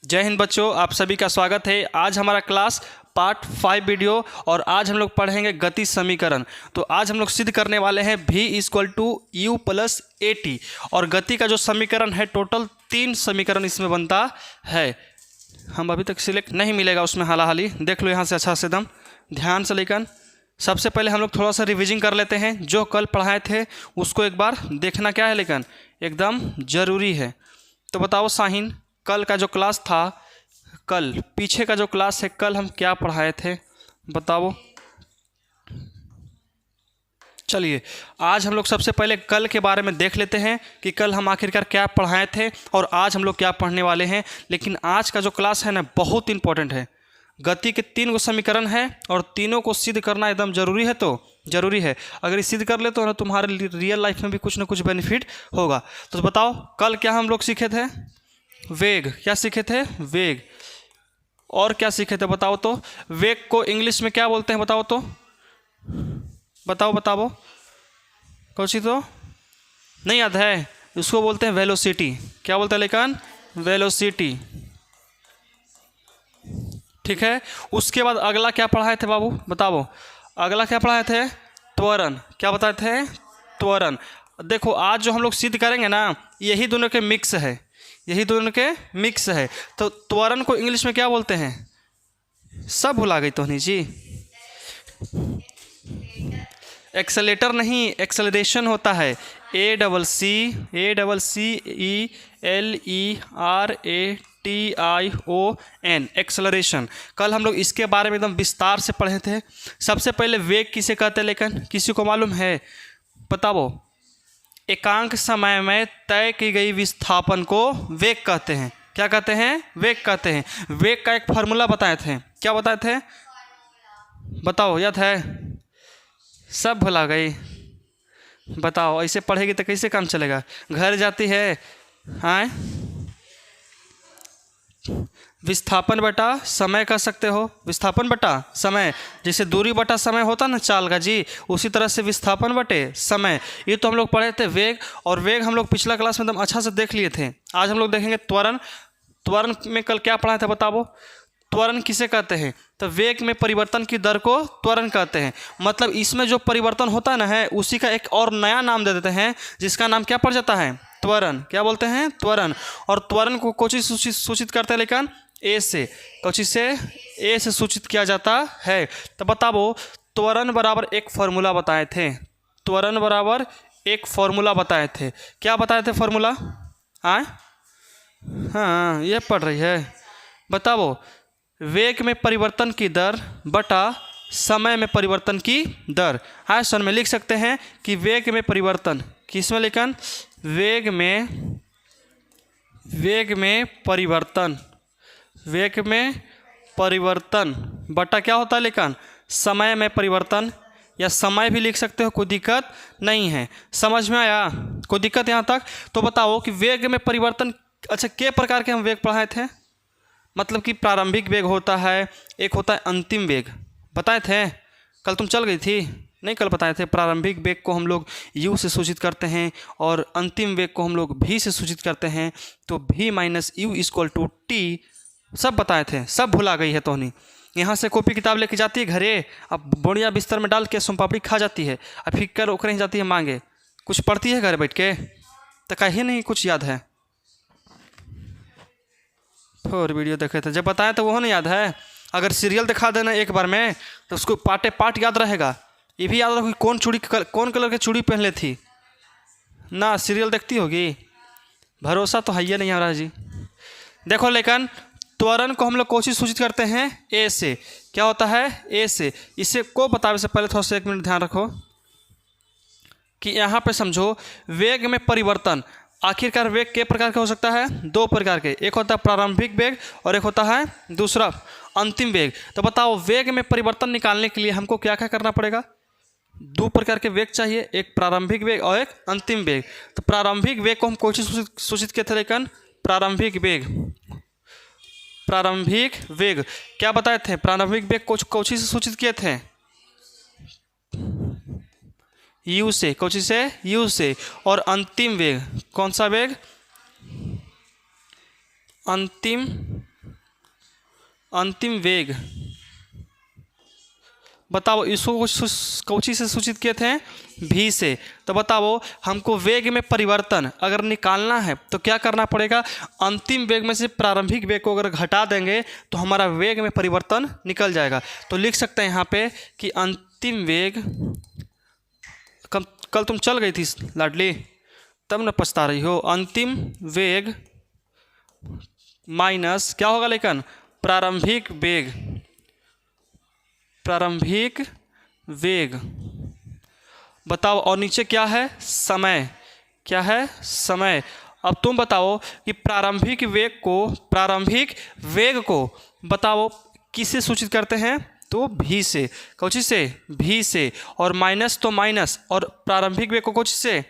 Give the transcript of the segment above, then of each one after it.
जय हिंद बच्चों, आप सभी का स्वागत है। आज हमारा क्लास पार्ट 5 वीडियो और आज हम लोग पढ़ेंगे गति समीकरण। तो आज हम लोग सिद्ध करने वाले हैं v = u + at और गति का जो समीकरण है टोटल 3 समीकरण इसमें बनता है। हम अभी तक सिलेक्ट नहीं मिलेगा उसमें, हालाहाली देख लो यहाँ से अच्छा से एकदम ध्यान से। लेकिन सबसे पहले हम लोग थोड़ा सा रिविजन कर लेते हैं। जो कल पढ़ाए थे उसको एक बार देखना क्या है, लेकिन एकदम ज़रूरी है। तो बताओ शाहीन, कल का जो क्लास था, कल पीछे का जो क्लास है, कल हम क्या पढ़ाए थे बताओ। चलिए आज हम लोग सबसे पहले कल के बारे में देख लेते हैं कि कल हम आखिरकार क्या पढ़ाए थे और आज हम लोग क्या पढ़ने वाले हैं। लेकिन आज का जो क्लास है ना बहुत इंपॉर्टेंट है। गति के 3 गो समीकरण है और तीनों को सिद्ध करना एकदम ज़रूरी है। तो ज़रूरी है, अगर ये सिद्ध कर ले तो ना तुम्हारे रियल लाइफ में भी कुछ ना कुछ बेनिफिट होगा। तो बताओ कल क्या हम लोग सीखे थे? वेग। क्या सीखे थे? वेग। और क्या सीखे थे बताओ तो? वेग को इंग्लिश में क्या बोलते हैं बताओ तो? बताओ कौन सी तो नहीं याद है? उसको बोलते हैं वेलोसिटी। क्या बोलते हैं लेकिन? वेलोसिटी। ठीक है। उसके बाद अगला क्या पढ़ाए थे बाबू बताओ? अगला क्या पढ़ाए थे? त्वरण। क्या बताए थे? त्वरण। देखो आज जो हम लोग सिद्ध करेंगे ना, यही दोनों के मिक्स है, यही दोनों के मिक्स है। तो त्वरण को इंग्लिश में क्या बोलते हैं? सब भुला गई तोहनी जी। एक्सेलेटर नहीं, एक्सेलरेशन होता है। ACCELERATION, acceleration. कल हम लोग इसके बारे में एकदम विस्तार से पढ़े थे। सबसे पहले वेग किसे कहते हैं लेकिन किसी को मालूम है? बताओ। एकांक समय में तय की गई विस्थापन को वेग कहते हैं। क्या कहते हैं? वेग कहते हैं। वेग का एक फार्मूला बताए थे। क्या बताए थे बताओ? याद है? सब भुला गई। बताओ ऐसे पढ़ेगी तो कैसे काम चलेगा? घर जाती है। हाँ, विस्थापन बटा समय कह सकते हो। विस्थापन बटा समय, जैसे दूरी बटा समय होता ना चाल का जी, उसी तरह से विस्थापन बटे समय। ये तो हम लोग पढ़े थे वेग। और वेग हम लोग पिछला क्लास में एकदम अच्छा से देख लिए थे। आज हम लोग देखेंगे त्वरण। त्वरण में कल क्या पढ़ा था बताओ? त्वरण किसे कहते हैं? तो वेग में परिवर्तन की दर को त्वरण कहते हैं। मतलब इसमें जो परिवर्तन होता ना है उसी का एक और नया नाम दे देते हैं, जिसका नाम क्या पड़ जाता है? त्वरण। क्या बोलते हैं? त्वरण। और त्वरण को कोची सूचित करते हैं लेकिन ए से। कोची से? ए से सूचित किया जाता है। तो बताओ त्वरण बराबर एक फॉर्मूला बताए थे। त्वरण बराबर एक फॉर्मूला बताए थे। क्या बताए थे फॉर्मूला? हाँ ये पढ़ रही है। बताओ वेग में परिवर्तन की दर बटा समय में परिवर्तन की दर। हाँ सन में लिख सकते हैं कि वेग में परिवर्तन किसमें लेकिन? वेग में परिवर्तन बटा क्या होता है लेकिन? समय में परिवर्तन। या समय भी लिख सकते हो, कोई दिक्कत नहीं है। समझ में आया? कोई दिक्कत यहाँ तक? तो बताओ कि वेग में परिवर्तन, अच्छा के प्रकार के हम वेग पढ़ाए थे? मतलब कि प्रारंभिक वेग होता है, एक होता है अंतिम वेग। बताए थे? कल तुम चल गई थी? नहीं कल बताए थे। प्रारंभिक वेग को हम लोग u से सूचित करते हैं और अंतिम वेग को हम लोग v से सूचित करते हैं। तो v - u = t। सब बताए थे, सब भुला गई है तोहनी। यहाँ से कॉपी किताब लेके जाती है घरे, अब बढ़िया बिस्तर में डाल के सोमपापड़ी खा जाती है, अब फिर कर ओकरे ही जाती है मांगे। कुछ पढ़ती है घर बैठ के? तो कहीं नहीं कुछ याद है। और वीडियो देखे थे जब बताया तो वो नहीं याद है। अगर सीरियल दिखा देना एक बार में तो उसको पार्टे पार्ट याद रहेगा। ये भी याद रखो कि कौन कलर की चूड़ी पहन ले थी ना। सीरियल देखती होगी, भरोसा तो है ही नहीं हमारा जी। देखो लेकिन त्वरण को हम लोग कोशिश सूचित करते हैं ए से। क्या होता है? ए से। इसे को बताने से पहले थोड़ा सा 1 मिनट ध्यान रखो कि यहाँ पे समझो वेग में परिवर्तन। आखिरकार वेग के प्रकार का हो सकता है? 2 प्रकार के। एक होता है प्रारंभिक वेग और एक होता है दूसरा अंतिम वेग। तो बताओ वेग में परिवर्तन निकालने के लिए हमको क्या क्या करना पड़ेगा? 2 प्रकार के वेग चाहिए, एक प्रारंभिक वेग और एक अंतिम वेग। तो प्रारंभिक वेग को हम कोशिश सूचित किए थे लेकिन प्रारंभिक वेग क्या बताए थे? प्रारंभिक वेग को कोशिश से सूचित किए थे u से। कोची से? u से। और अंतिम वेग कौन सा वेग? अंतिम अंतिम वेग, बताओ इसको कौची से सूचित किए थे, भी से। तो बताओ हमको वेग में परिवर्तन अगर निकालना है तो क्या करना पड़ेगा, अंतिम वेग में से प्रारंभिक वेग को अगर घटा देंगे तो हमारा वेग में परिवर्तन निकल जाएगा। तो लिख सकते हैं यहाँ पे कि अंतिम वेग, कल तुम चल गई थी लाडली तब न पछता रही हो, अंतिम वेग माइनस क्या होगा, लेकिन प्रारंभिक वेग, प्रारंभिक वेग। बताओ और नीचे क्या है, समय, क्या है, समय। अब तुम बताओ कि प्रारंभिक वेग को बताओ किससे सूचित करते हैं, तो भी से, कौची से, भी से। और माइनस तो माइनस, और प्रारंभिक वेग को कौची से,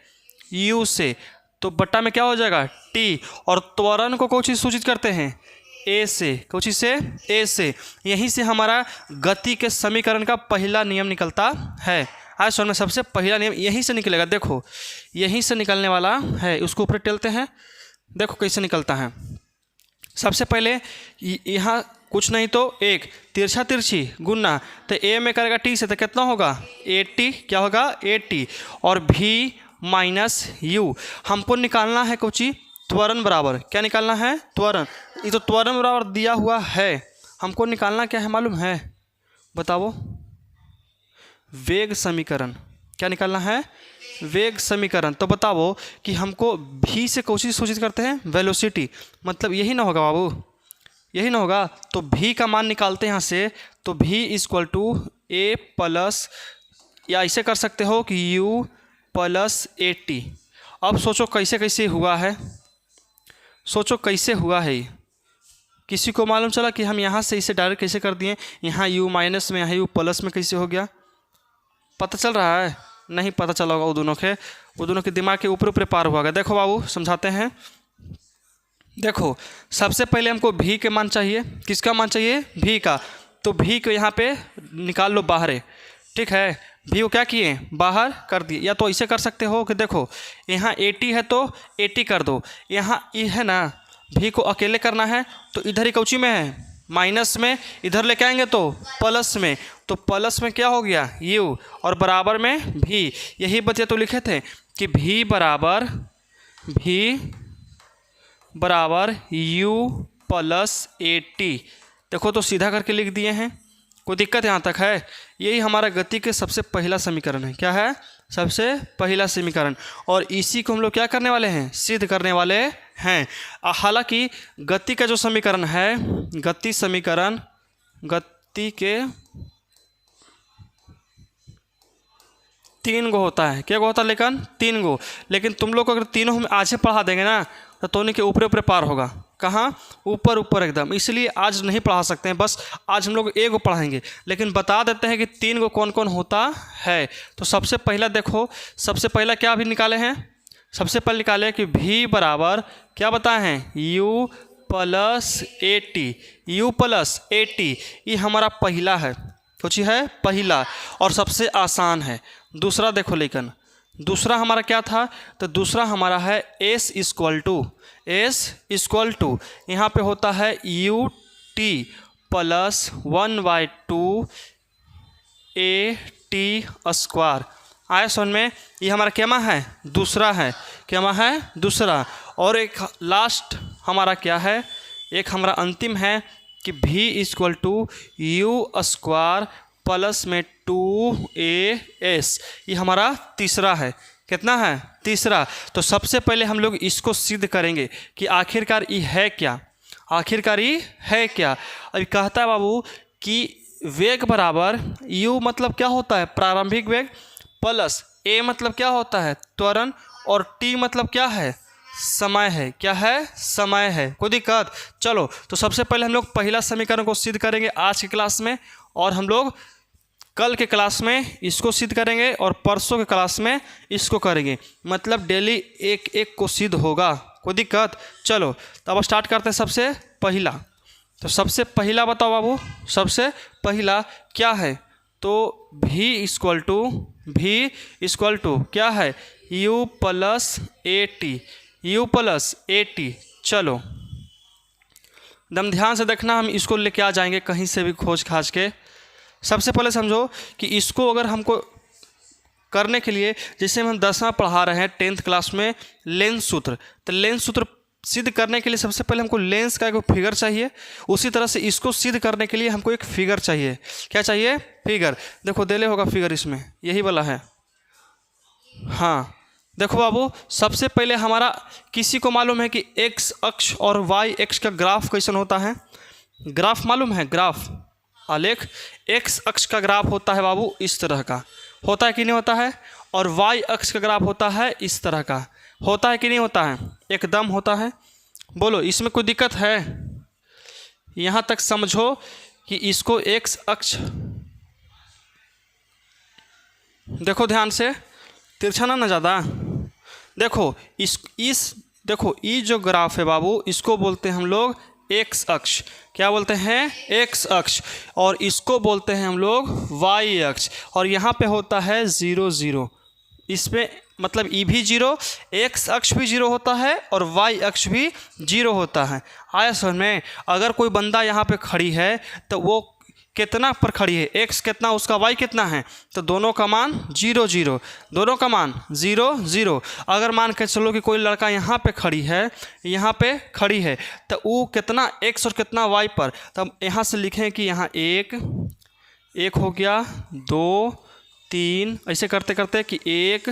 यू से। तो बट्टा में क्या हो जाएगा, टी। और त्वरण को कौची सूचित करते हैं, ए से, कौची से, ए से। यहीं से हमारा गति के समीकरण का पहला नियम निकलता है। आज समझ में, सबसे पहला नियम यहीं से निकलेगा। देखो यहीं से निकलने वाला है, उसको ऊपर टेलते हैं, देखो कैसे निकलता है। सबसे पहले यहाँ कुछ नहीं तो एक तिरछा तिरछी गुना, तो ए में करेगा टी से, तो कितना होगा, 80, क्या होगा, 80। और भी माइनस यू, हमको निकालना है कोची, त्वरण बराबर, क्या निकालना है, त्वरण। ये तो त्वरण बराबर दिया हुआ है, हमको निकालना क्या है मालूम है, बताओ, वेग समीकरण। क्या निकालना है, वेग समीकरण। तो बताओ कि हमको भी से कौन सी सूचित करते हैं, वेलोसिटी। मतलब यही ना होगा बाबू, यही ना होगा। तो भी का मान निकालते हैं यहाँ से, तो भी इक्वल टू ए प्लस, या ऐसे कर सकते हो कि u प्लस 80। अब सोचो कैसे कैसे हुआ है, सोचो कैसे हुआ है। किसी को मालूम चला कि हम यहाँ से इसे डायरेक्ट कैसे कर दिए, यहाँ u माइनस में, यहाँ u प्लस में कैसे हो गया, पता चल रहा है, नहीं पता चला होगा। वो दोनों के दिमाग के ऊपर ऊपर पार हुआ। देखो बाबू समझाते हैं। देखो सबसे पहले हमको भी के मान चाहिए, किसका मान चाहिए, भी का। तो भी को यहाँ पे निकाल लो बाहर, ठीक है। भी को क्या किए, बाहर कर दिए। या तो ऐसे कर सकते हो कि देखो यहाँ 80 है तो 80 कर दो, यहाँ ये है ना, भी को अकेले करना है तो इधर ही कौची में है, माइनस में, इधर लेके आएंगे तो प्लस में। तो प्लस में क्या हो गया, यू, और बराबर में भी। यही बचे तो लिखे थे कि भी बराबर यू प्लस 80। देखो तो सीधा करके लिख दिए हैं, कोई दिक्कत यहाँ तक है। यही हमारा गति के सबसे पहला समीकरण है। क्या है, सबसे पहला समीकरण। और इसी को हम लोग क्या करने वाले हैं, सिद्ध करने वाले हैं। हालांकि गति का जो समीकरण है, गति समीकरण, गति के 3 गो होता है। क्या गो होता है, लेकिन 3 गो। लेकिन तुम लोग को अगर तीनों हम आज ही पढ़ा देंगे ना, तो तोने के ऊपर ऊपर पार होगा। कहाँ, ऊपर ऊपर एकदम। इसलिए आज नहीं पढ़ा सकते हैं, बस आज हम लोग एक गो पढ़ाएंगे। लेकिन बता देते हैं कि 3 गो कौन कौन होता है। तो सबसे पहला देखो, सबसे पहला क्या अभी निकाले हैं, सबसे पहले निकाले कि भी बराबर क्या बताए हैं, u प्लस 80, u प्लस 80। ये हमारा पहला है, कुछ है पहला, और सबसे आसान है। दूसरा देखो, लेकिन दूसरा हमारा क्या था, तो दूसरा हमारा है s इक्वल टू यहाँ पे होता है u t plus 1/2 a t square. आया समझ में। ये हमारा क्या है, दूसरा है, क्या है, दूसरा। और एक लास्ट हमारा क्या है, एक हमारा अंतिम है कि v equal to u square plus में 2as। ये हमारा तीसरा है। कितना है, तीसरा। तो सबसे पहले हम लोग इसको सिद्ध करेंगे कि आखिरकार ये है क्या, आखिरकार ये है क्या। अभी कहता है बाबू कि वेग बराबर u मतलब क्या होता है, प्रारंभिक वेग, प्लस a मतलब क्या होता है, त्वरण, और t मतलब क्या है, समय है। क्या है, समय है। कोई दिक्कत। चलो तो सबसे पहले हम लोग पहला समीकरण को सिद्ध करेंगे आज की क्लास में, और हम लोग कल के क्लास में इसको सिद्ध करेंगे, और परसों के क्लास में इसको करेंगे। मतलब डेली एक एक को सिद्ध होगा। कोई दिक्कत। चलो तो अब स्टार्ट करते हैं। सबसे पहला, तो सबसे पहला बताओ बाबू, सबसे पहला क्या है, तो भी इक्वल टू क्या है, u प्लस 80, u प्लस 80। चलो एकदम ध्यान से देखना, हम इसको लेके आ जाएंगे कहीं से भी खोज खाज के। सबसे पहले समझो कि इसको अगर हमको करने के लिए, जैसे हम 10वां पढ़ा रहे हैं 10th क्लास में लेंस सूत्र, तो लेंस सूत्र सिद्ध करने के लिए सबसे पहले हमको लेंस का एक फिगर चाहिए। उसी तरह से इसको सिद्ध करने के लिए हमको एक फिगर चाहिए। क्या चाहिए? फिगर। देखो देले होगा फिगर, इसमें यही वाला है। हाँ देखो बाबू, सबसे पहले हमारा किसी को मालूम है कि एक्स अक्ष और वाई अक्ष का ग्राफ कैसन होता है? ग्राफ मालूम है? ग्राफ आलेख। एक्स अक्ष का ग्राफ होता है बाबू इस तरह का, होता है कि नहीं होता है? और वाई अक्ष का ग्राफ होता है इस तरह का, होता है कि नहीं होता है? एकदम होता है। बोलो इसमें कोई दिक्कत है? यहाँ तक समझो कि इसको एक्स अक्ष, देखो ध्यान से, तिरछा ना ज़्यादा। देखो देखो ये जो ग्राफ है बाबू, इसको बोलते हैं हम लोग एक्स अक्ष। क्या बोलते हैं? एक्स अक्ष। और इसको बोलते हैं हम लोग वाई अक्ष। और यहाँ पे होता है 0 0। इसमें मतलब ई भी 0, एक्स अक्ष भी 0 होता है और वाई अक्ष भी 0 होता है। आया समझ में? अगर कोई बंदा यहाँ पे खड़ी है तो वो कितना पर खड़ी है? एक्स कितना, उसका वाई कितना है? तो दोनों का मान 0 0, दोनों का मान 0 0। अगर मान के चलो कि कोई लड़का यहाँ पे खड़ी है, यहाँ पे खड़ी है, तो वो कितना एक्स और कितना वाई पर? तब यहाँ से लिखें कि यहाँ एक हो गया, 2 3, ऐसे करते करते कि 1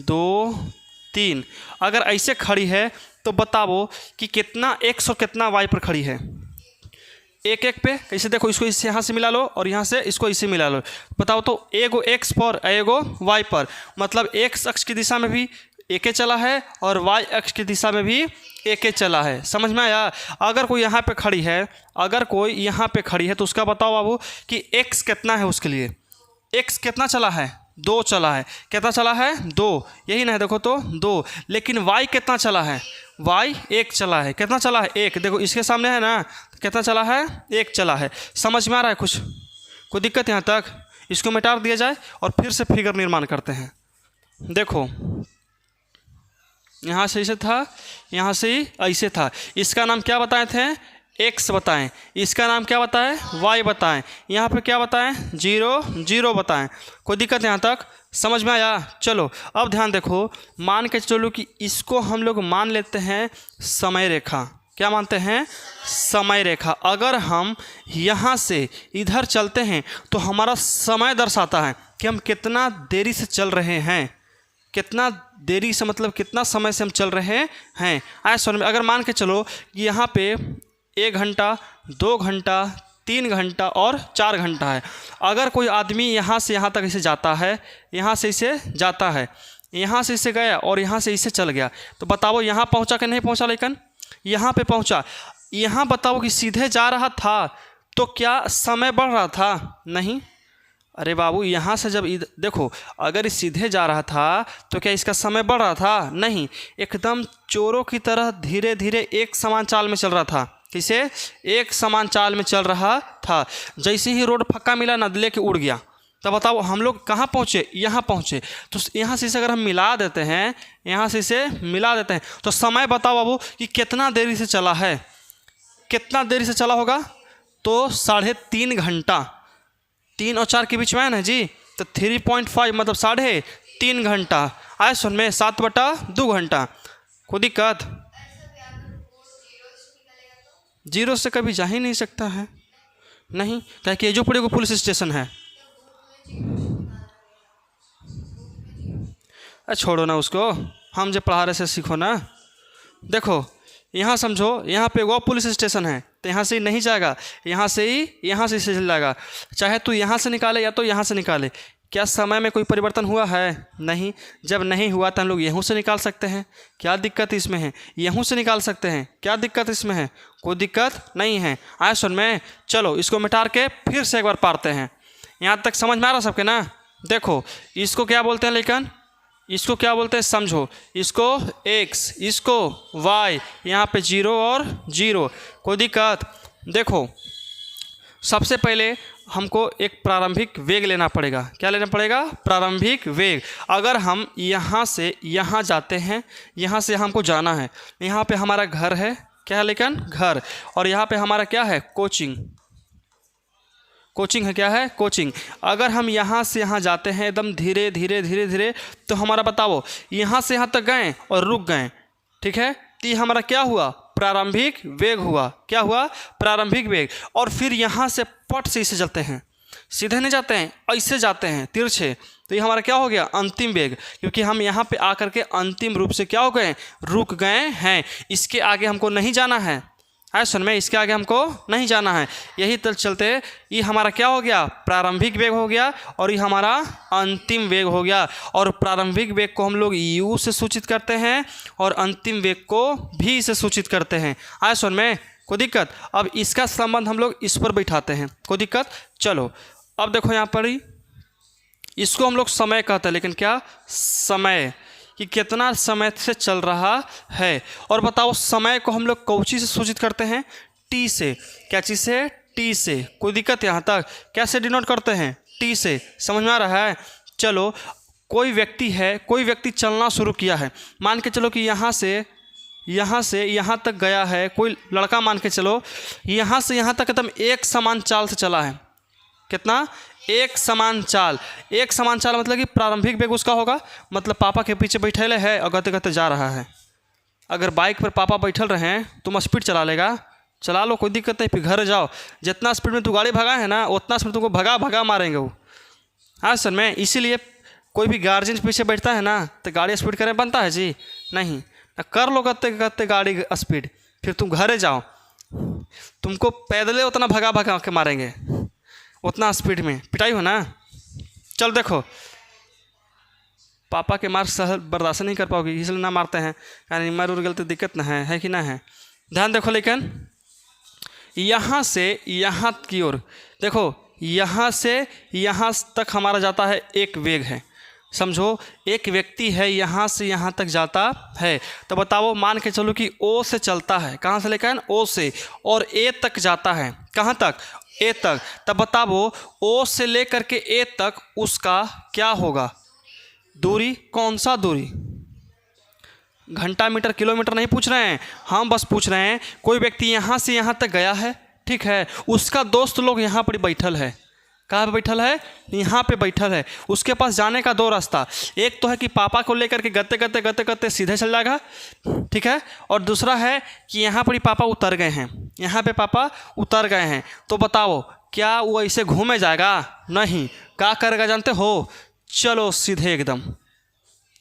2 3। अगर ऐसे खड़ी है तो बताओ कि कितना एक्स और कितना वाई पर खड़ी है? एक एक पे कैसे? देखो इसको इससे यहाँ से मिला लो और यहाँ से इसको इसे मिला लो, बताओ तो एगो एक्स पर एगो वाई पर, मतलब एक्स अक्ष की दिशा में भी एक चला है और वाई अक्ष की दिशा में भी एक चला है। समझ में आया? अगर कोई यहाँ पे खड़ी है, अगर कोई यहाँ पे खड़ी है तो उसका बताओ बाबू कि एक्स कितना है उसके लिए? एक्स कितना चला है? 2 चला है। कितना चला है? 2। यही ना है? देखो तो 2। लेकिन वाई कितना चला है? वाई 1 चला है। कितना चला है? 1। देखो इसके सामने है ना, कितना चला है? 1 चला है। समझ में आ रहा है कुछ? कोई दिक्कत यहाँ तक? इसको मिटा दिया जाए और फिर से फिगर निर्माण करते हैं। देखो यहाँ से ऐसे था, यहाँ से ही ऐसे था। इसका नाम क्या बताए थे? एक्स बताएं। इसका नाम क्या बताएं? वाई बताएं। यहाँ पे क्या बताएं? 0 0 बताएं। कोई दिक्कत यहाँ तक? समझ में आया? चलो अब ध्यान देखो, मान के चलो कि इसको हम लोग मान लेते हैं समय रेखा। क्या मानते हैं? समय रेखा। अगर हम यहाँ से इधर चलते हैं तो हमारा समय दर्शाता है कि हम कितना देरी से चल रहे हैं। कितना देरी से मतलब कितना समय से हम चल रहे हैं। ऐसा में अगर मान के चलो कि यहाँ पे 1 घंटा 2 घंटा 3 घंटा और 4 घंटा है। अगर कोई आदमी यहाँ से यहाँ तक इसे जाता है, यहाँ से इसे जाता है, यहाँ से इसे गया और यहाँ से इसे चल गया, तो बताओ यहाँ पहुँचा कि नहीं पहुँचा? लेकिन यहाँ पे पहुँचा। यहाँ बताओ कि सीधे जा रहा था तो क्या समय बढ़ रहा था? नहीं। अरे बाबू यहाँ से जब देखो, अगर इस सीधे जा रहा था तो क्या इसका समय बढ़ रहा था? नहीं। एकदम चोरों की तरह धीरे धीरे एक समान चाल में चल रहा था। किसे? एक समान चाल में चल रहा था। जैसे ही रोड पक्का मिला ना, लेके उड़ गया। तब बताओ हम लोग कहाँ पहुँचे? यहाँ पहुँचे। तो यहाँ से इसे अगर हम मिला देते हैं, यहाँ से इसे मिला देते हैं, तो समय बताओ बाबू कि कितना देरी से चला है? कितना देरी से चला होगा? तो 3.5 घंटा। 3 और 4 के बीच में है ना जी, तो 3.5 मतलब 3.5 घंटा। आए सुन में 7/2 घंटा। कोई दिक्कत? 0 से कभी जा ही नहीं सकता है। नहीं, क्या कि एजोपुरी को पुलिस स्टेशन है। छोड़ो ना उसको, हम जो पढ़ा रहे से सीखो ना। देखो यहाँ समझो, यहाँ पे वो पुलिस स्टेशन है तो यहाँ से ही नहीं जाएगा, यहाँ से इसे चल जाएगा। चाहे तू यहाँ से निकाले या तो यहाँ से निकाले। क्या समय में कोई परिवर्तन हुआ है? नहीं। जब नहीं हुआ तो हम लोग यहाँ से निकाल सकते हैं। क्या दिक्कत इसमें है? यहाँ से निकाल सकते हैं। क्या दिक्कत इसमें है? कोई दिक्कत नहीं है। आए सुन में, चलो इसको मिटा के फिर से एक बार पढ़ते हैं। यहाँ तक समझ में आ रहा सबके ना? देखो इसको क्या बोलते हैं? लेकिन इसको क्या बोलते हैं? समझो, इसको एक्स, इसको वाई, यहाँ पे 0 और 0। कोई दिक्कत? देखो सबसे पहले हमको एक प्रारंभिक वेग लेना पड़ेगा। क्या लेना पड़ेगा? प्रारंभिक वेग। अगर हम यहाँ से यहाँ जाते हैं, यहाँ से हमको जाना है, यहाँ पे हमारा घर है, क्या है लेकिन घर। और यहाँ पे हमारा क्या है कोचिंग, कोचिंग है, क्या है कोचिंग। अगर हम यहाँ से यहाँ जाते हैं एकदम धीरे धीरे धीरे धीरे, तो हमारा बताओ यहाँ से यहाँ तक गए और रुक गए, ठीक है, तो ये हमारा क्या हुआ प्रारंभिक वेग हुआ। क्या हुआ प्रारंभिक वेग। और फिर यहाँ से पट से इसे चलते हैं, सीधे नहीं जाते हैं, ऐसे जाते हैं तिरछे, तो ये हमारा क्या हो गया अंतिम वेग, क्योंकि हम यहाँ पे आकर के अंतिम रूप से क्या हो गए रुक गए हैं। इसके आगे हमको नहीं जाना है, सुन में, इसके आगे हमको नहीं जाना है। यही तल चलते ये हमारा क्या हो गया प्रारंभिक वेग हो गया और ये हमारा अंतिम वेग हो गया। और प्रारंभिक वेग को हम लोग u से सूचित करते हैं और अंतिम वेग को v से सूचित करते हैं। आए सुन में, कोई दिक्कत। अब इसका संबंध हम लोग इस पर बैठाते हैं, कोई दिक्कत। चलो अब देखो यहाँ पर ही इसको हम लोग समय कहते हैं, लेकिन क्या समय कि कितना समय से चल रहा है। और बताओ समय को हम लोग कौची से सूचित करते हैं टी से। क्या चीज़ से टी से। कोई दिक्कत यहाँ तक। कैसे डिनोट करते हैं टी से, समझ में आ रहा है। चलो कोई व्यक्ति है, कोई व्यक्ति चलना शुरू किया है, मान के चलो कि यहाँ से यहाँ तक गया है। कोई लड़का मान के चलो यहाँ से यहाँ तक एकदम एक समान चाल से चला है। कितना एक समान चाल। एक समान चाल मतलब कि प्रारंभिक वेग उसका होगा, मतलब पापा के पीछे बैठे है और गते गते जा रहा है। अगर बाइक पर पापा बैठल रहे हैं तुम स्पीड चला लेगा, चला लो कोई दिक्कत नहीं, फिर घर जाओ। जितना स्पीड में तू गाड़ी भगा है ना उतना स्पीड तुमको भगा मारेंगे वो। हाँ सर, मैं इसीलिए कोई भी गार्जियन पीछे बैठता है ना तो गाड़ी स्पीड करे बनता है जी नहीं, कर लो गते गते गाड़ी स्पीड, फिर तुम घरे जाओ। तुमको पैदले उतना भगा के मारेंगे, उतना स्पीड में पिटाई हो ना। चल देखो पापा के मार सहल बर्दाश्त नहीं कर पाओगे, इसलिए ना मारते हैं, यानी मर उड़ गल तो दिक्कत ना है कि ना है। ध्यान देखो, लेकिन यहाँ से यहाँ की ओर देखो, यहाँ से यहाँ तक हमारा जाता है एक वेग है। समझो एक व्यक्ति है यहाँ से यहाँ तक जाता है, तो बताओ मान के चलो कि ओ से चलता है, कहाँ से लेकर ओ से, और ए तक जाता है। कहाँ तक ए तक। तब बताओ ओ से लेकर के ए तक उसका क्या होगा दूरी। कौन सा दूरी, घंटा मीटर किलोमीटर नहीं पूछ रहे हैं हम, बस पूछ रहे हैं कोई व्यक्ति यहाँ से यहाँ तक गया है, ठीक है, उसका दोस्त लोग यहाँ पर बैठल है। कहाँ पे बैठल है यहाँ पे बैठल है। उसके पास जाने का दो रास्ता, एक तो है कि पापा को लेकर के गते गते सीधे चल जाएगा, ठीक है, और दूसरा है कि यहाँ पर ही पापा उतर गए हैं, यहाँ पे पापा उतर गए हैं। तो बताओ क्या वो ऐसे घूमे जाएगा, नहीं, क्या करेगा जानते हो, चलो सीधे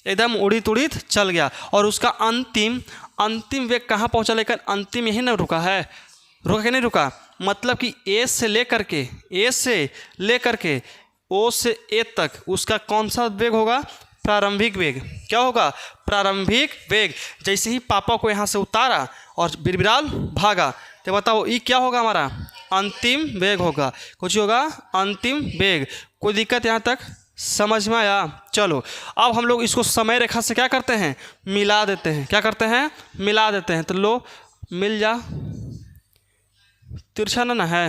एकदम उड़ीत उड़ीत चल गया। और उसका अंतिम वेग कहाँ पहुँचा, लेकर अंतिम यही ना रुका है, रुका कि नहीं रुका, मतलब कि ए से लेकर के ओ से ए तक उसका कौन सा वेग होगा प्रारंभिक वेग। क्या होगा प्रारंभिक वेग। जैसे ही पापा को यहाँ से उतारा और बिरबिराल भागा, तो बताओ ये क्या होगा हमारा अंतिम वेग होगा, कुछ होगा अंतिम वेग। कोई दिक्कत यहाँ तक समझ में आया। चलो अब हम लोग इसको समय रेखा से क्या करते हैं मिला देते हैं। क्या करते हैं मिला देते हैं। तो लो मिल जा, तिरछा ना है,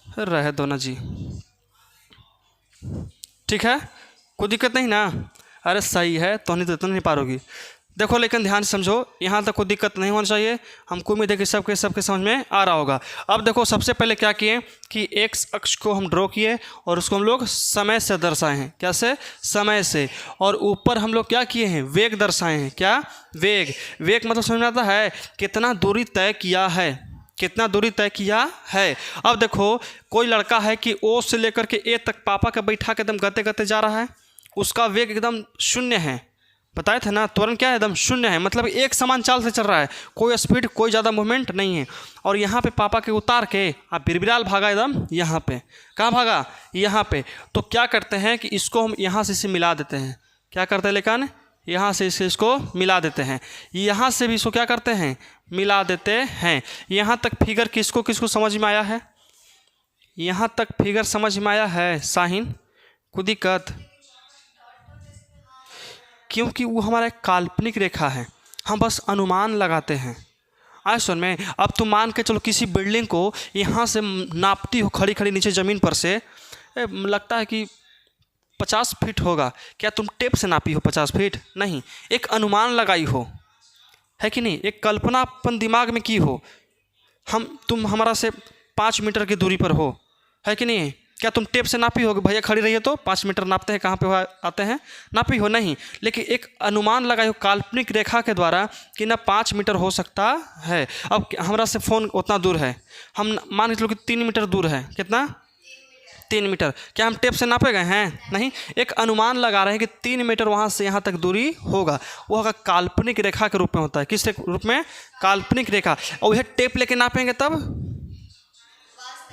रहे दो ना जी, ठीक है, कोई दिक्कत नहीं ना। अरे सही है, तो नहीं पारोगी। देखो लेकिन ध्यान से समझो, यहाँ तक कोई दिक्कत नहीं होना चाहिए। हमको उम्मीद है कि सबके समझ में आ रहा होगा। अब देखो सबसे पहले क्या किए कि एक्स अक्ष को हम ड्रॉ किए और उसको हम लोग समय से दर्शाए हैं। कैसे समय से। और ऊपर हम लोग क्या किए हैं वेग दर्शाए हैं। क्या वेग। वेग मतलब समझ में आता है कितना दूरी तय किया है, कितना दूरी तय किया है। अब देखो कोई लड़का है कि ओ से लेकर के ए तक पापा का बैठा के एकदम गते गते जा रहा है, उसका वेग एकदम शून्य है। बताए थे ना त्वरण क्या है एकदम शून्य है, मतलब एक समान चाल से चल रहा है, कोई स्पीड कोई ज़्यादा मूवमेंट नहीं है। और यहाँ पे पापा के उतार के आप बिरबिराल भागा एकदम यहाँ पे। कहाँ भागा यहाँ पे। तो क्या करते हैं कि इसको हम यहाँ से इसे मिला देते हैं। क्या करते हैं लेकिन यहाँ से इसको मिला देते हैं, यहाँ से भी इसको क्या करते हैं मिला देते हैं। यहाँ तक फिगर किसको किसको समझ में आया है, यहाँ तक फिगर समझ में आया है साहिन, कोई दिक्कत, क्योंकि वो हमारा एक काल्पनिक रेखा है, हम बस अनुमान लगाते हैं। आज सुन में, अब तुम मान के चलो किसी बिल्डिंग को यहाँ से नापती हो खड़ी खड़ी नीचे ज़मीन पर से, लगता है कि 50 फीट होगा। क्या तुम टेप से नापी हो 50 फीट, नहीं, एक अनुमान लगाई हो, है कि नहीं। एक कल्पना अपन दिमाग में की हो, तुम हमारा से 5 मीटर की दूरी पर हो, है कि नहीं। क्या तुम टेप से नापी हो, भैया खड़ी रहिए तो 5 मीटर नापते हैं, कहाँ पे आते हैं, नापी हो नहीं। लेकिन एक अनुमान लगाई हो काल्पनिक रेखा के द्वारा कि ना 5 मीटर हो सकता है। अब हमारा से फ़ोन उतना दूर है, हम मान के चलो कि 3 मीटर दूर है। कितना? 3 मीटर। क्या हम टेप से नापे गए हैं? नहीं। एक अनुमान लगा रहे हैं कि 3 मीटर वहाँ से यहाँ तक दूरी होगा। वो होगा काल्पनिक रेखा के रूप में होता है। किस रूप में? काल्पनिक रेखा। और वह टेप लेके नापेंगे तब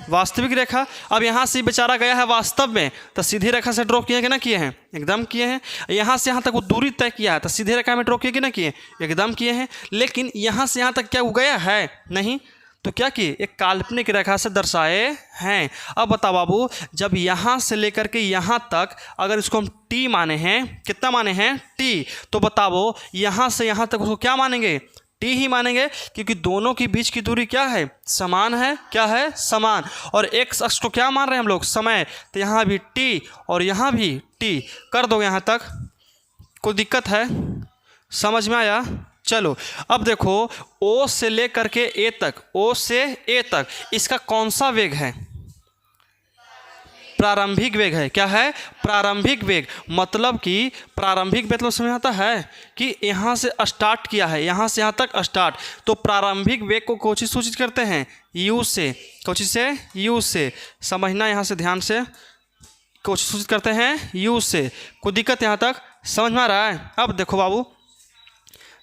वास्तविक रेखा। अब यहाँ से बेचारा गया है वास्तव में, तो सीधी रेखा से ड्रॉ किए कि ना किए हैं? एकदम किए हैं। यहाँ से यहाँ तक वो दूरी तय किया है, तो सीधी रेखा में ड्रॉ किए कि ना किए? एकदम किए हैं। लेकिन यहाँ से यहाँ तक क्या वो गया है? नहीं। तो क्या किए? एक काल्पनिक रेखा से दर्शाए हैं। अब बताओ बाबू, जब यहाँ से लेकर के यहाँ तक अगर इसको हम टी माने हैं, कितना माने हैं? टी। तो बताओ यहाँ से यहाँ तक उसको क्या मानेंगे? टी ही मानेंगे, क्योंकि दोनों के बीच की दूरी क्या है? समान है। क्या है? समान। और एक्स अक्ष को क्या मान रहे हैं हम लोग? समय। तो यहाँ भी टी और यहाँ भी टी। कर दो यहाँ तक, कोई दिक्कत है? समझ में आया? चलो अब देखो, ओ से लेकर के ए तक, ओ से ए तक इसका कौन सा वेग है? प्रारंभिक वेग है। क्या है? प्रारंभिक वेग। मतलब कि प्रारंभिक वेग मतलब समझ आता है कि यहाँ से स्टार्ट किया है, यहाँ से यहाँ तक स्टार्ट। तो प्रारंभिक वेग को कौन चीज सूचित करते हैं? यू से। कौन चीज से? यू से। समझना यहाँ से ध्यान से, कौन चीज सूचित करते हैं? यू से। कोई दिक्कत यहाँ तक समझ में आ रहा है? अब देखो बाबू,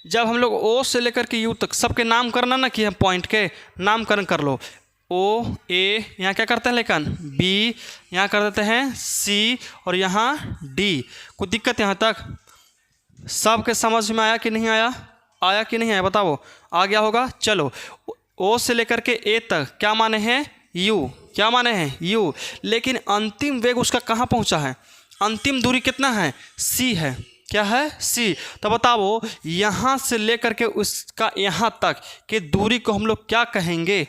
जब हम लोग ओ से लेकर के यू तक सबके नाम करना ना कि हम पॉइंट के नामकरण कर लो। ओ ए, यहाँ क्या करते हैं लेकिन? बी, यहाँ कर देते हैं सी, और यहाँ डी। कोई दिक्कत यहाँ तक? सबके समझ में आया कि नहीं आया? आया कि नहीं आया बताओ? आ गया होगा। चलो, ओ से लेकर के ए तक क्या माने हैं? यू। क्या माने हैं? यू। लेकिन अंतिम वेग उसका कहाँ पहुँचा है? अंतिम दूरी कितना है? सी है। क्या है? सी। तो बताओ यहाँ से लेकर के उसका यहाँ तक की दूरी को हम लोग क्या कहेंगे?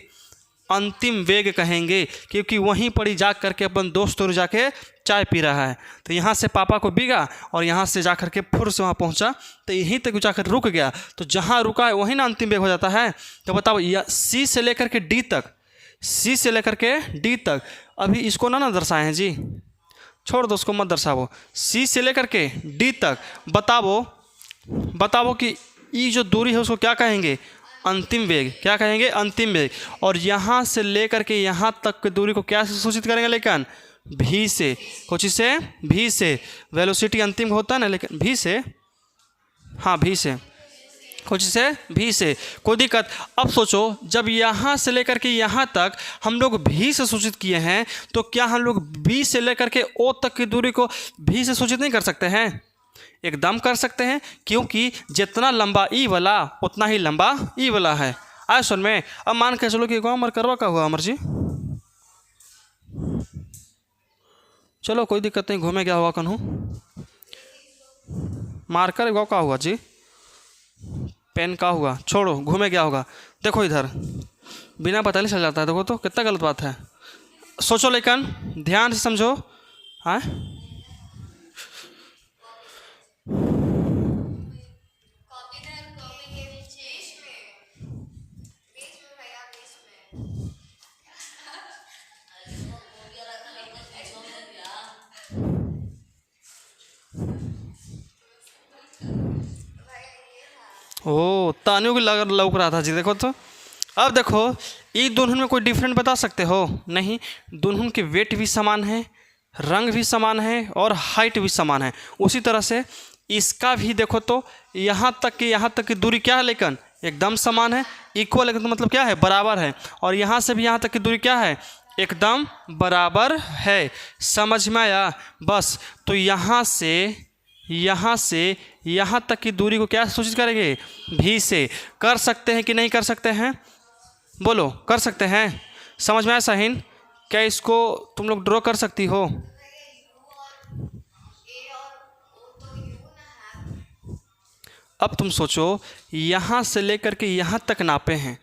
अंतिम वेग कहेंगे, क्योंकि वहीं पर ही जा करके अपन दोस्त और जाके चाय पी रहा है। तो यहाँ से पापा को बीगा और यहाँ से जा करके फिर से वहाँ पहुँचा, तो यहीं तक जाकर रुक गया। तो जहाँ रुका है वहीं ना अंतिम वेग हो जाता है। तो बताओ सी से लेकर के डी तक, सी से लेकर के डी तक, अभी इसको ना दर्शाए हैं जी, छोड़ दो उसको, मत दर्शाओ। सी से लेकर के डी तक बताओ कि ये जो दूरी है उसको क्या कहेंगे? अंतिम वेग। क्या कहेंगे? अंतिम वेग। और यहाँ से लेकर के यहाँ तक की दूरी को क्या से सूचित करेंगे? लेकिन भी से। कुछ से? भी से। वेलोसिटी अंतिम होता है ना, लेकिन भी से, हाँ भी से। कुछ से? भी से। कोई दिक्कत? अब सोचो, जब यहाँ से लेकर के यहाँ तक हम लोग भी से सूचित किए हैं, तो क्या हम लोग बी से लेकर के ओ तक की दूरी को भी से सूचित नहीं कर सकते हैं? एकदम कर सकते हैं, क्योंकि जितना लंबा ई वाला उतना ही लंबा ई वाला है। आए सुन में। अब मान के चलो कि गाँव अमर करवा का हुआ अमर जी, चलो कोई दिक्कत नहीं, घूमे क्या हुआ कन्हू, मार्कर गाँव का हुआ जी, पेन का हुआ, छोड़ो, घूमे क्या होगा। देखो इधर बिना बताए चल जाता है, देखो तो कितना गलत बात है। सोचो लेकिन ध्यान से समझो। हाँ ओ तानियों की लग रहा था जी। देखो तो अब देखो, ये दोनों में कोई डिफरेंट बता सकते हो? नहीं। दोनों के वेट भी समान है, रंग भी समान है और हाइट भी समान है। उसी तरह से इसका भी देखो तो यहाँ तक की दूरी क्या है? लेकिन एकदम समान है, इक्वल। लेकिन तो मतलब क्या है? बराबर है। और यहाँ से भी यहाँ तक की दूरी क्या है? एकदम बराबर है। समझ में आया? बस। तो यहाँ से यहाँ तक की दूरी को क्या सूचित करेंगे? भी से। कर सकते हैं कि नहीं कर सकते हैं? बोलो, कर सकते हैं? समझ में आया साहिन? क्या इसको तुम लोग ड्रॉ कर सकती हो? अब तुम सोचो, यहाँ से लेकर के यहाँ तक नापे हैं,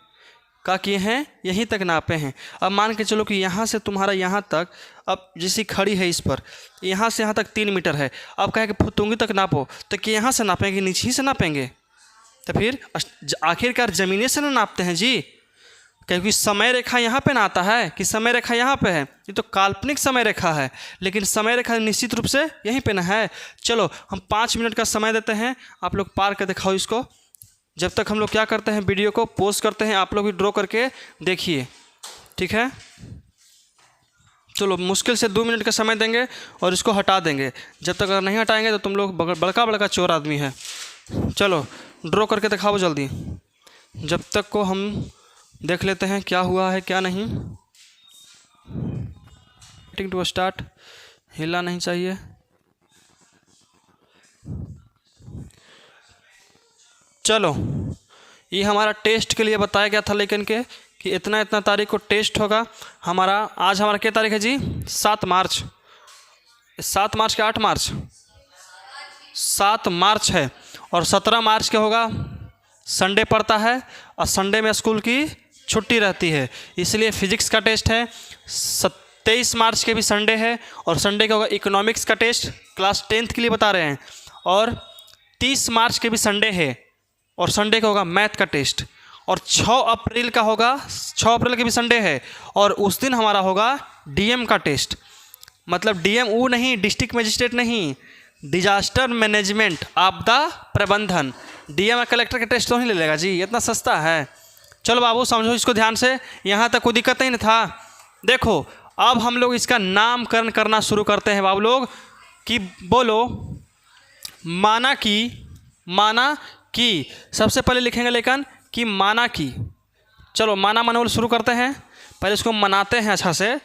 क्या किए हैं? यहीं तक नापे हैं। अब मान के चलो कि यहाँ से तुम्हारा यहाँ तक, अब जैसी खड़ी है इस पर, यहाँ से यहाँ तक 3 मीटर है। अब कहे कि फुतुंगी तक नापो, तो कि यहाँ से नापेंगे नीचे ही से नापेंगे? तो फिर आखिरकार ज़मीने से ना नापते हैं जी, क्योंकि समय रेखा यहाँ पे ना आता है कि समय रेखा यहाँ पे है, ये तो काल्पनिक समय रेखा है, लेकिन समय रेखा निश्चित रूप से यहीं पे ना है। चलो हम 5 मिनट का समय देते हैं, आप लोग पार कर दिखाओ इसको। जब तक हम लोग क्या करते हैं, वीडियो को पोस्ट करते हैं, आप लोग भी ड्रॉ करके देखिए, ठीक है। चलो मुश्किल से 2 मिनट का समय देंगे और इसको हटा देंगे। जब तक अगर नहीं हटाएंगे तो तुम लोग बड़का बड़का चोर आदमी है। चलो ड्रॉ करके दिखाओ जल्दी, जब तक को हम देख लेते हैं क्या हुआ है क्या नहीं। मीटिंग टू स्टार्ट, हिलना नहीं चाहिए। चलो ये हमारा टेस्ट के लिए बताया गया था लेकिन के कि इतना इतना तारीख को टेस्ट होगा हमारा। आज हमारा क्या तारीख है जी, 7 मार्च। 7 मार्च के 8 मार्च, 7 मार्च है। और 17 मार्च क्या होगा, संडे पड़ता है और संडे में स्कूल की छुट्टी रहती है, इसलिए फिजिक्स का टेस्ट है। 23 मार्च के भी संडे है और संडे का होगा इकोनॉमिक्स का टेस्ट, क्लास 10th के लिए बता रहे हैं। और 30 मार्च के भी संडे है और संडे का होगा मैथ का टेस्ट। और 6 अप्रैल का होगा, 6 अप्रैल के भी संडे है और उस दिन हमारा होगा डीएम का टेस्ट। मतलब डीएम वो नहीं, डिस्ट्रिक्ट मजिस्ट्रेट नहीं, डिजास्टर मैनेजमेंट, आपदा प्रबंधन। डीएम और कलेक्टर का टेस्ट तो नहीं ले लेगा जी, इतना सस्ता है। चलो बाबू समझो इसको ध्यान से, यहाँ तक कोई दिक्कत नहीं था। देखो अब हम लोग इसका नामकरण करना शुरू करते हैं बाबू लोग, कि बोलो माना कि सबसे पहले लिखेंगे लेकिन कि माना कि। चलो माना मनोल शुरू करते हैं, पहले इसको मनाते हैं अच्छा से।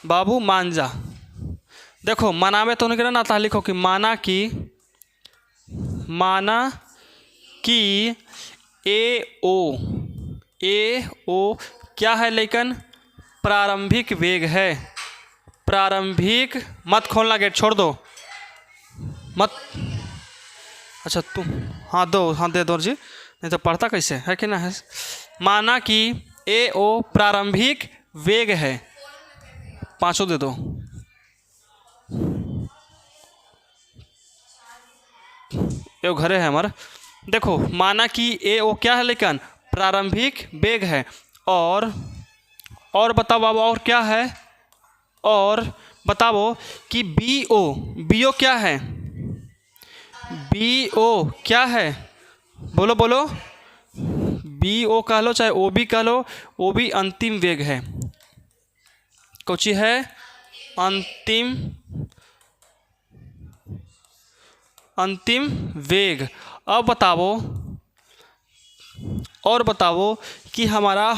बाबू मान जा, देखो मनावे तो नहीं ना था, लिखो कि माना कि ए ओ क्या है लेकिन, प्रारंभिक वेग है। प्रारंभिक, मत खोलना गेट, छोड़ दो मत। अच्छा तुम हाँ दे दो जी, नहीं तो पढ़ता कैसे है कि ना है। माना कि ए ओ प्रारंभिक वेग है, 5 दे दो। ये घरे है हमारा। देखो माना कि ए ओ क्या है लेकिन, प्रारंभिक वेग है। और बताओ बाबू और क्या है, और बताओ कि बी ओ क्या है, बी ओ क्या है, बोलो बी ओ कह लो चाहे ओ बी कह लो, ओ भी अंतिम वेग है। कौची है, अंतिम वेग। अब बताओ कि हमारा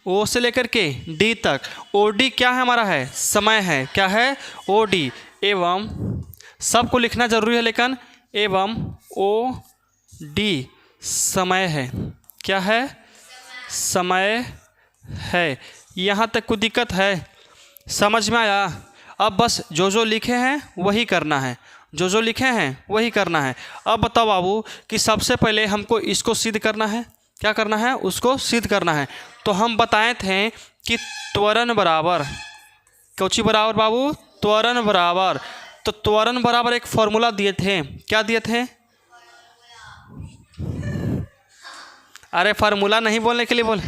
ओ से लेकर के डी तक, ओ डी क्या है हमारा, है समय है, क्या है ओ डी। एवं सबको लिखना जरूरी है लेकिन, एवं ओ डी समय है, क्या है समय है। यहाँ तक कोई दिक्कत है, समझ में आया। अब बस जो लिखे हैं वही करना है, जो लिखे हैं वही करना है। अब बताओ बाबू कि सबसे पहले हमको इसको सिद्ध करना है, क्या करना है, उसको सिद्ध करना है। तो हम बताए थे कि त्वरण बराबर, कौची बराबर बाबू, त्वरण बराबर। तो त्वरण बराबर एक फॉर्मूला दिए थे, क्या दिए थे, अरे फार्मूला नहीं बोलने के लिए बोले,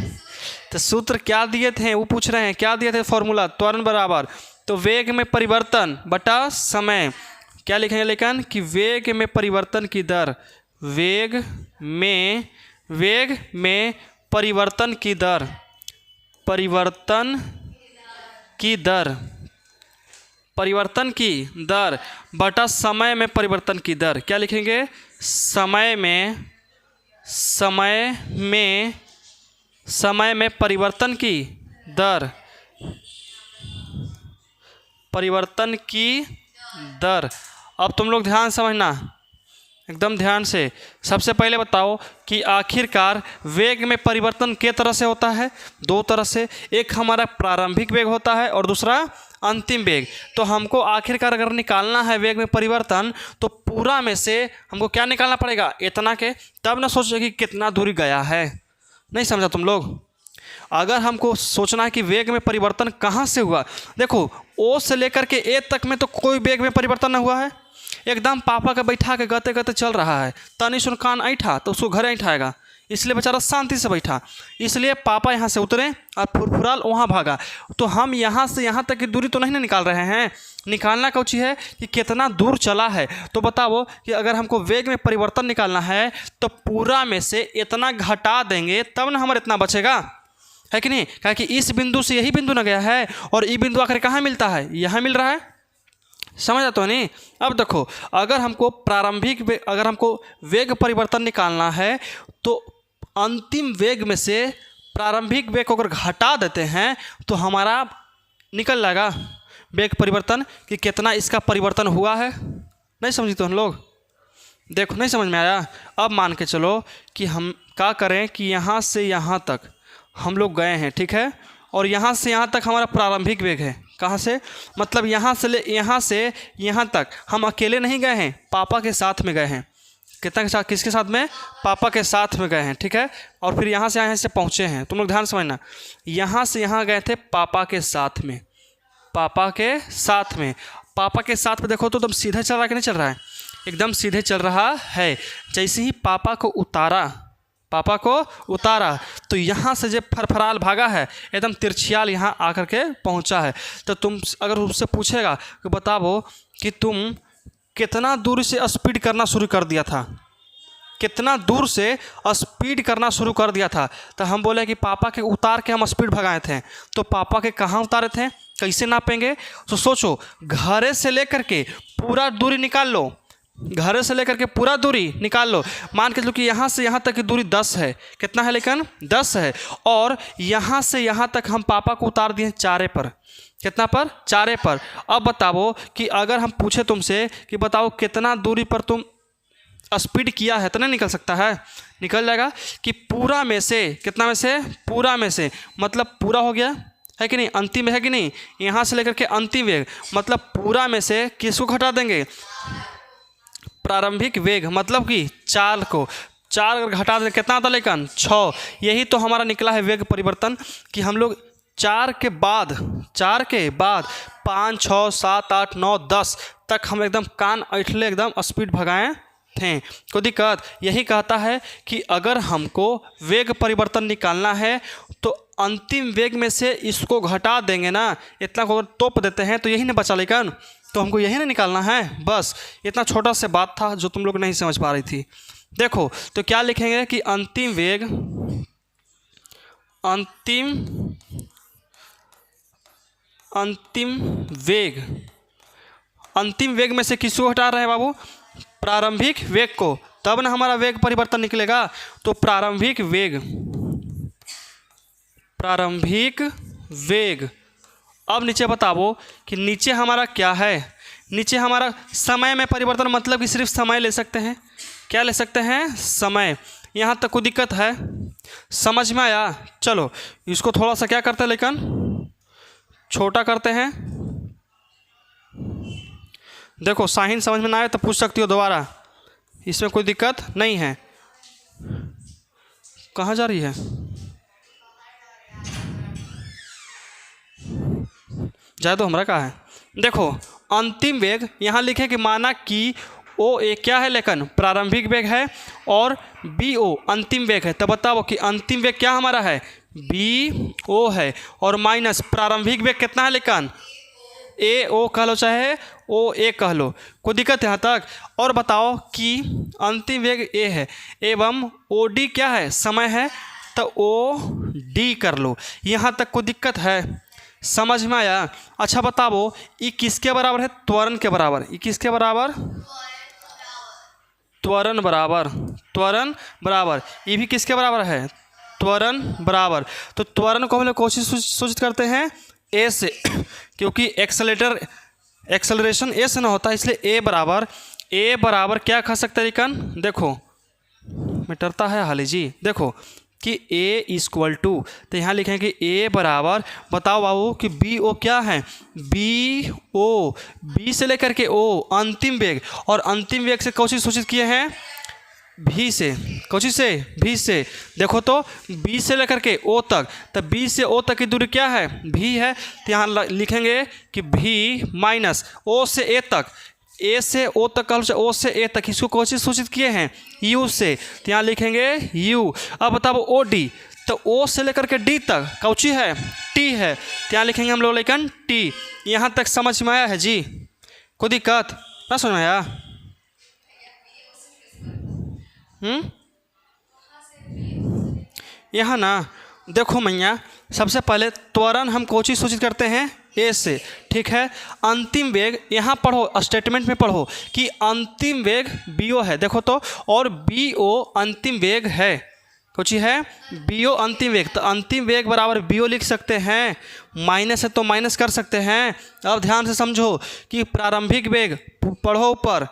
तो सूत्र क्या दिए थे वो पूछ रहे हैं, क्या दिए थे फॉर्मूला, त्वरण बराबर। तो वेग में परिवर्तन बटा समय, क्या लिखेंगे लेकिन कि वेग में परिवर्तन की दर, वेग में परिवर्तन की दर, परिवर्तन की दर बटा समय में परिवर्तन की दर। क्या लिखेंगे, समय में परिवर्तन की दर, अब तुम लोग ध्यान समझना, एकदम ध्यान से। सबसे पहले बताओ कि आखिरकार वेग में परिवर्तन किस तरह से होता है, 2 तरह से, एक हमारा प्रारंभिक वेग होता है और दूसरा अंतिम वेग। तो हमको आखिरकार अगर निकालना है वेग में परिवर्तन, तो पूरा में से हमको क्या निकालना पड़ेगा, इतना के, तब ना सोचो कि कितना दूरी गया है। नहीं समझा तुम लोग। अगर हमको सोचना है कि वेग में परिवर्तन कहाँ से हुआ, देखो ओ से लेकर के ए तक में तो कोई वेग में परिवर्तन ना हुआ है, एकदम पापा के बैठा के गते गते चल रहा है, तनी सुन कान ऐठा तो उसको घर ऐठाएगा, इसलिए बेचारा शांति से बैठा। इसलिए पापा यहाँ से उतरे और फुरफुराल वहाँ भागा। तो हम यहाँ से यहाँ तक की दूरी तो नहीं ना निकाल रहे हैं, निकालना कौची है कि कितना दूर चला है। तो बताओ कि अगर हमको वेग में परिवर्तन निकालना है तो पूरा में से इतना घटा देंगे तब ना हमारा इतना बचेगा, है कि नहीं? क्या कि इस बिंदु से यही बिंदु न गया है और ये बिंदु आकर कहाँ मिलता है, यहाँ मिल रहा है। समझ आता हो नहीं? अब देखो, अगर हमको अगर हमको वेग परिवर्तन निकालना है तो अंतिम वेग में से प्रारंभिक वेग को अगर घटा देते हैं तो हमारा निकल जाएगा वेग परिवर्तन कि कितना इसका परिवर्तन हुआ है। नहीं समझी तो हम लोग? देखो, नहीं समझ में आया? अब मान के चलो कि हम क्या करें कि यहाँ से यहाँ तक हम लोग गए हैं, ठीक है, और यहाँ से यहाँ तक हमारा प्रारंभिक वेग है। कहाँ से? मतलब यहाँ से यहाँ तक हम अकेले नहीं गए हैं, पापा के साथ में गए हैं। कितना के साथ? किसके साथ में? पापा के साथ में गए हैं, ठीक है। और फिर यहाँ से पहुँचे हैं। तुम लोग ध्यान समझना, यहाँ से यहाँ गए थे पापा के साथ में, पापा के साथ में। पापा के साथ में देखो तो एकदम सीधे चल रहा है कि नहीं चल रहा है? एकदम सीधे चल रहा है। जैसे ही पापा को उतारा तो यहाँ से जब फरफराल भागा है एकदम तिरछियाल यहाँ आकर के पहुँचा है। तो तुम अगर उससे पूछेगा कि बताओ कि तुम कितना दूर से स्पीड करना शुरू कर दिया था, कितना दूर से स्पीड करना शुरू कर दिया था, तो हम बोले कि पापा के उतार के हम स्पीड भगाए थे। तो पापा के कहाँ उतारे थे, कैसे नापेंगे? तो सोचो, घरे से लेकर के पूरा दूरी निकाल लो, घरे से लेकर के पूरा दूरी निकाल लो। मान के चलो कि यहाँ से यहाँ तक की दूरी 10 है। कितना है? लेकिन 10 है। और यहाँ से यहाँ तक हम पापा को उतार दिए चारे पर। कितना पर? चारे पर। अब बताओ कि अगर हम पूछे तुमसे कि बताओ कितना दूरी पर तुम स्पीड किया है, तो नहीं निकल सकता है? निकल जाएगा कि पूरा में से, कितना में से? पूरा में से, मतलब पूरा हो गया, है कि नहीं? अंतिम है कि नहीं? यहाँ से लेकर के अंतिम वेग, मतलब पूरा में से किसको घटा देंगे? प्रारंभिक वेग, मतलब कि 4 को। 4 अगर घटा दें कितना आता? लेकिन 6। यही तो हमारा निकला है वेग परिवर्तन कि हम लोग 4 के बाद 5, 6, 7, 8, 9, 10 तक हम एकदम कान ऐठले एकदम स्पीड भगाए थे। कोई दिक्कत? यही कहता है कि अगर हमको वेग परिवर्तन निकालना है तो अंतिम वेग में से इसको घटा देंगे ना, इतना को अगर तोप देते हैं तो यही ना बचा। लेकिन तो हमको यही ना निकालना है। बस इतना छोटा सा बात था जो तुम लोग नहीं समझ पा रही थी। देखो तो क्या लिखेंगे कि अंतिम वेग में से किसको हटा रहे हैं बाबू? प्रारंभिक वेग को, तब ना हमारा वेग परिवर्तन निकलेगा। तो प्रारंभिक वेग। अब नीचे बताओ कि नीचे हमारा क्या है? नीचे हमारा समय में परिवर्तन, मतलब कि सिर्फ समय ले सकते हैं। क्या ले सकते हैं? समय। यहाँ तक कोई दिक्कत है? समझ में आया? चलो इसको थोड़ा सा क्या करते हैं, लेकिन छोटा करते हैं। देखो साहिन समझ में ना आए तो पूछ सकती हो दोबारा, इसमें कोई दिक्कत नहीं है। कहाँ जा रही है? जाए तो हमारा कहाँ है? देखो अंतिम वेग यहाँ लिखे कि माना कि ओ ए क्या है, लेकिन प्रारंभिक वेग है और बी ओ अंतिम वेग है। तब बताओ कि अंतिम वेग क्या हमारा है? बी ओ है, और माइनस प्रारंभिक वेग कितना है? लेकिन ए ओ कह लो चाहे ओ ए कह लो, कोई दिक्कत यहाँ तक? और बताओ कि अंतिम वेग ए है एवं ओ डी क्या है? समय है, तो ओ डी कर लो। यहाँ तक कोई दिक्कत है? समझ में आया? अच्छा बताओ ये किसके बराबर है? त्वरण के बराबर। ये किसके बराबर? त्वरण बराबर। ये भी किसके बराबर है? त्वरण बराबर। तो त्वरण को हम लोग कोशिश सूचित करते हैं ए से, क्योंकि एक्सेलरेशन ए से ना होता है, इसलिए ए बराबर क्या कह सकते हैं? लेकिन देखो मिटरता है हाली जी। देखो कि ए इक्वल टू, तो यहाँ लिखें कि ए बराबर, बताओ बाबू कि बी ओ क्या है? बी ओ, बी से लेकर के ओ अंतिम वेग, और अंतिम वेग से कौन सी सूचित किए हैं? भी से। कौन से? भी से। देखो तो बी से लेकर के ओ तक, तो बी से ओ तक की दूरी क्या है? भी है। तो यहाँ लिखेंगे कि भी माइनस ओ से ए तक, ए से ओ तक का, ओ से ए तक, इसको कौन सी सूचित किए हैं, यू से, तो यहाँ लिखेंगे यू। अब बताओ ओ डी, तो ओ से लेकर के डी तक कौची है, टी है, तो यहाँ लिखेंगे हम लोग लेकिन टी। यहाँ तक समझ में आया है जी, कोई दिक्कत ना समझ में आया? यहाँ ना देखो मैया, सबसे पहले त्वरण हम कौची सूचित करते हैं, ए से, ठीक है। अंतिम वेग यहाँ पढ़ो, स्टेटमेंट में पढ़ो कि अंतिम वेग बी ओ है, देखो तो, और बी ओ अंतिम वेग है, कुछ है बी ओ अंतिम वेग, तो अंतिम वेग बराबर बी ओ लिख सकते हैं, माइनस है तो माइनस कर सकते हैं। अब ध्यान से समझो कि प्रारंभिक वेग पढ़ो ऊपर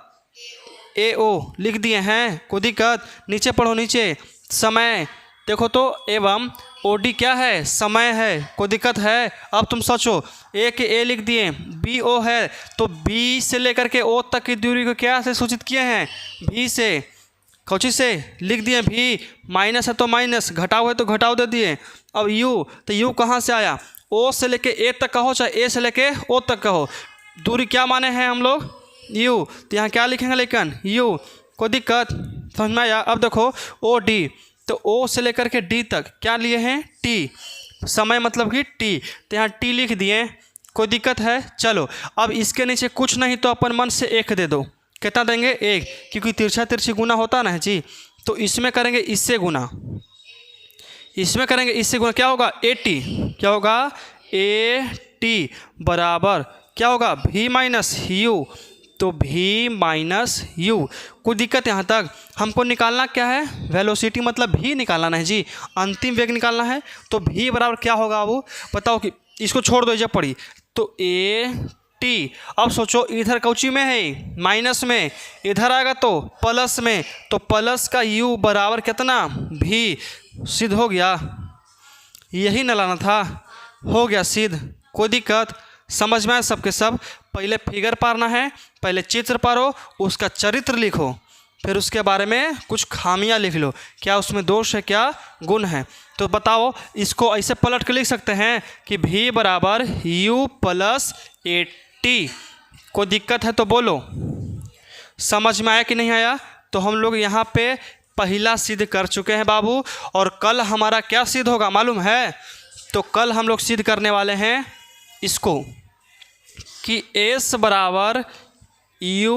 ए ओ लिख दिए हैं, कोई दिक्कत? नीचे पढ़ो, नीचे समय देखो तो, एवं ओ डी क्या है, समय है, कोई दिक्कत है? अब तुम सोचो, ए के ए लिख दिए, बी ओ है, तो बी से लेकर के ओ तक की दूरी को क्या से सूचित किए हैं, भी से, कौची से लिख दिए भी, माइनस है तो माइनस, घटाओ है तो घटाओ दे दिए। अब यू, तो यू कहाँ से आया, ओ से लेके ए तक कहो चाहे ए से लेके ओ तक कहो, दूरी क्या माने हैं हम लोग, यू, तो यहाँ क्या लिखेंगे लेकिन यू, कोई दिक्कत समझ में आया? अब देखो ओ डी, तो ओ से लेकर के डी तक क्या लिए हैं, टी, समय मतलब कि टी, तो यहाँ टी लिख दिए, कोई दिक्कत है? चलो अब इसके नीचे कुछ नहीं तो अपन मन से एक दे दो, कितना देंगे, एक, क्योंकि तिरछा तिरछी गुना होता ना जी, तो इसमें करेंगे इससे गुना, इसमें करेंगे इससे गुना, क्या होगा, ए टी, क्या होगा, ए टी बराबर क्या होगा, भी माइनस यू, तो भी माइनस यू। कोई दिक्कत यहाँ तक? हमको निकालना क्या है, वेलोसिटी मतलब भी निकालना है जी, अंतिम वेग निकालना है, तो भी बराबर क्या होगा, वो बताओ कि इसको छोड़ दो जब पढ़ी, तो ए टी। अब सोचो इधर कौची में है, माइनस में, इधर आएगा तो प्लस में, तो प्लस का यू बराबर कितना, भी, सिद्ध हो गया, यही न लाना था, हो गया सिद्ध, कोई दिक्कत? समझ में आए सबके सब? पहले फिगर पारना है, पहले चित्र पारो, उसका चरित्र लिखो, फिर उसके बारे में कुछ खामियां लिख लो, क्या उसमें दोष है, क्या गुण है। तो बताओ, इसको ऐसे पलट के लिख सकते हैं कि भी बराबर यू प्लस ए टी, कोई दिक्कत है तो बोलो, समझ में आया कि नहीं आया? तो हम लोग यहाँ पे पहला सिद्ध कर चुके हैं बाबू, और कल हमारा क्या सिद्ध होगा मालूम है? तो कल हम लोग सिद्ध करने वाले हैं इसको कि एस बराबर U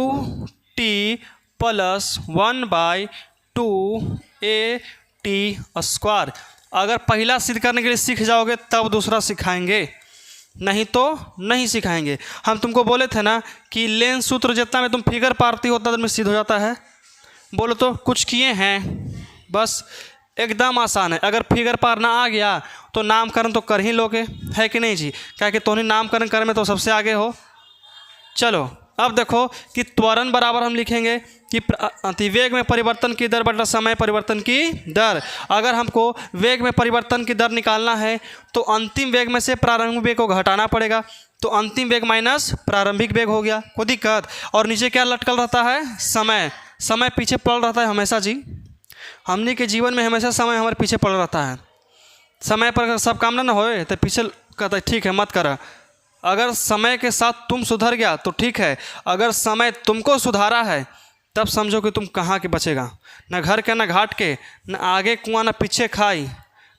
T plus 1/2 A T square. अगर पहला सिद्ध करने के लिए सीख जाओगे तब दूसरा सिखाएंगे, नहीं तो नहीं सिखाएंगे। हम तुमको बोले थे ना कि लेन सूत्र जितना में तुम फिगर पारती हो उतना में सिद्ध हो जाता है। बोलो तो कुछ किए हैं, बस एकदम आसान है। अगर फिगर पारना आ गया तो नामकरण तो कर ही लोगे, है कि नहीं जी? क्या कि तुम नामकरण कर में तो सबसे आगे हो। चलो अब देखो कि त्वरण बराबर हम लिखेंगे कि अतिवेग में परिवर्तन की दर बटा समय परिवर्तन की दर। अगर हमको वेग में परिवर्तन की दर निकालना है तो अंतिम वेग में से प्रारंभिक वेग को घटाना पड़ेगा, तो अंतिम वेग माइनस प्रारंभिक वेग हो गया, कोई दिक्कत? और नीचे क्या लटकल रहता है, समय। समय पीछे पड़ रहता है हमेशा जी, हमने के जीवन में हमेशा समय हमारे पीछे पड़ रहता है। समय पर सब काम ना होए तो पीछे कहता है ठीक है मत करा। अगर समय के साथ तुम सुधर गया तो ठीक है, अगर समय तुमको सुधारा है तब समझो कि तुम कहाँ के बचेगा। न घर के न घाट के, न आगे कुआं न पीछे खाई,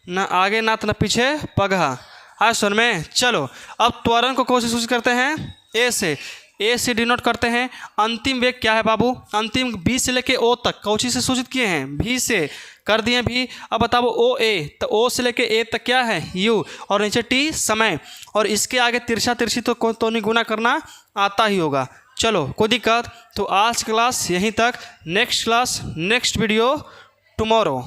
न आगे नाथ न पीछे पगहा। आज सुन में चलो अब त्वरण को कोशिश करते हैं ए से। ए से डिनोट करते हैं अंतिम वेग क्या है बाबू, अंतिम बी से लेके ओ तक कौची से सूचित किए हैं, भी से कर दिए भी। अब बताओ ओ ए, तो ओ से लेके ए तक क्या है, यू, और नीचे टी समय, और इसके आगे तिरछा तिरछी तो नहीं गुना करना आता ही होगा। चलो कोई दिक्कत? तो आज क्लास यहीं तक, next class next video tomorrow.